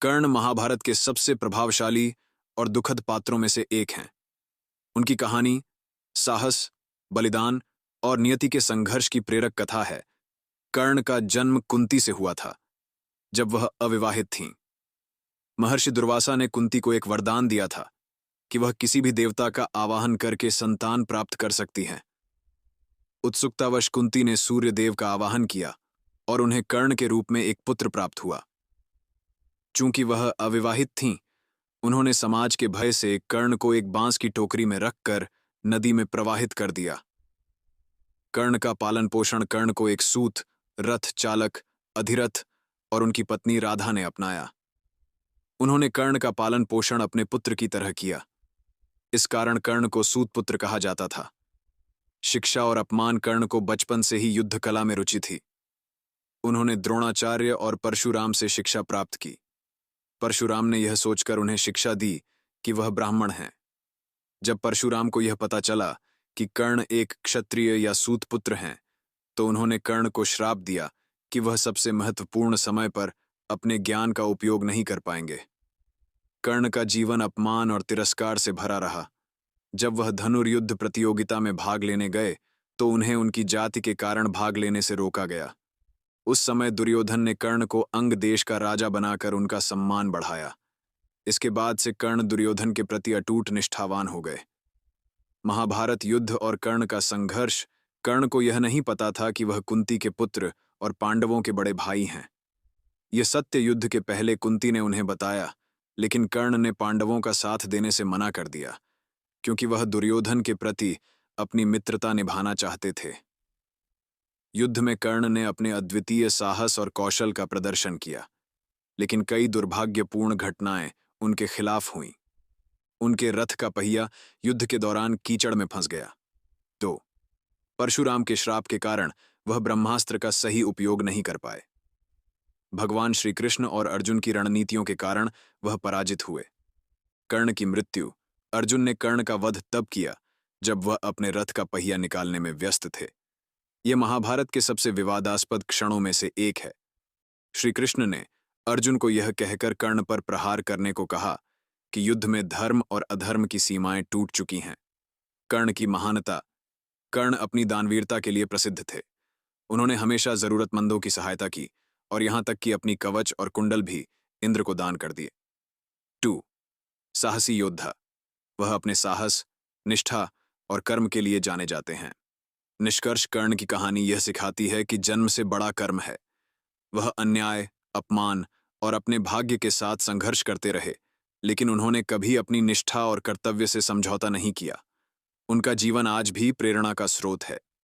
कर्ण महाभारत के सबसे प्रभावशाली और दुखद पात्रों में से एक हैं। उनकी कहानी साहस, बलिदान और नियति के संघर्ष की प्रेरक कथा है। कर्ण का जन्म कुंती से हुआ था, जब वह अविवाहित थीं। महर्षि दुर्वासा ने कुंती को एक वरदान दिया था कि वह किसी भी देवता का आवाहन करके संतान प्राप्त कर सकती हैं। उत्सुकतावश कुंती ने सूर्य देव का आवाहन किया और उन्हें कर्ण के रूप में एक पुत्र प्राप्त हुआ। चूंकि वह अविवाहित थीं, उन्होंने समाज के भय से कर्ण को एक बांस की टोकरी में रखकर नदी में प्रवाहित कर दिया। कर्ण का पालन पोषण कर्ण को एक सूत, रथ चालक, अधिरथ और उनकी पत्नी राधा ने अपनाया। उन्होंने कर्ण का पालन पोषण अपने पुत्र की तरह किया। इस कारण कर्ण को सूत पुत्र कहा जाता था। शिक्षा और अपमान कर्ण को बचपन से ही युद्ध कला में रुचि थी। उन्होंने द्रोणाचार्य और परशुराम से शिक्षा प्राप्त की। परशुराम ने यह सोचकर उन्हें शिक्षा दी कि वह ब्राह्मण हैं। जब परशुराम को यह पता चला कि कर्ण एक क्षत्रिय या सूत पुत्र हैं, तो उन्होंने कर्ण को श्राप दिया कि वह सबसे महत्वपूर्ण समय पर अपने ज्ञान का उपयोग नहीं कर पाएंगे। कर्ण का जीवन अपमान और तिरस्कार से भरा रहा। जब वह धनुर्युद्ध प्रतियोगिता में भाग लेने गए, तो उन्हें उनकी जाति के कारण भाग लेने से रोका गया। उस समय दुर्योधन ने कर्ण को अंग देश का राजा बनाकर उनका सम्मान बढ़ाया। इसके बाद से कर्ण दुर्योधन के प्रति अटूट निष्ठावान हो गए। महाभारत युद्ध और कर्ण का संघर्ष। कर्ण को यह नहीं पता था कि वह कुंती के पुत्र और पांडवों के बड़े भाई हैं। यह सत्य युद्ध के पहले कुंती ने उन्हें बताया, लेकिन कर्ण ने पांडवों का साथ देने से मना कर दिया, क्योंकि वह दुर्योधन के प्रति अपनी मित्रता निभाना चाहते थे। युद्ध में कर्ण ने अपने अद्वितीय साहस और कौशल का प्रदर्शन किया, लेकिन कई दुर्भाग्यपूर्ण घटनाएं उनके खिलाफ हुईं। उनके रथ का पहिया युद्ध के दौरान कीचड़ में फंस गया। 2. परशुराम के श्राप के कारण वह ब्रह्मास्त्र का सही उपयोग नहीं कर पाए। भगवान श्री कृष्ण और अर्जुन की रणनीतियों के कारण वह पराजित हुए। कर्ण की मृत्यु। अर्जुन ने कर्ण का वध तब किया जब वह अपने रथ का पहिया निकालने में व्यस्त थे। यह महाभारत के सबसे विवादास्पद क्षणों में से एक है। श्री कृष्ण ने अर्जुन को यह कहकर कर्ण पर प्रहार करने को कहा कि युद्ध में धर्म और अधर्म की सीमाएं टूट चुकी हैं। कर्ण की महानता। कर्ण अपनी दानवीरता के लिए प्रसिद्ध थे। उन्होंने हमेशा जरूरतमंदों की सहायता की और यहां तक कि अपनी कवच और कुंडल भी इंद्र को दान कर दिए। 2. साहसी योद्धा। वह अपने साहस, निष्ठा और कर्म के लिए जाने जाते हैं। निष्कर्ष कर्ण की कहानी यह सिखाती है कि जन्म से बड़ा कर्म है। वह अन्याय, अपमान और अपने भाग्य के साथ संघर्ष करते रहे, लेकिन उन्होंने कभी अपनी निष्ठा और कर्तव्य से समझौता नहीं किया। उनका जीवन आज भी प्रेरणा का स्रोत है।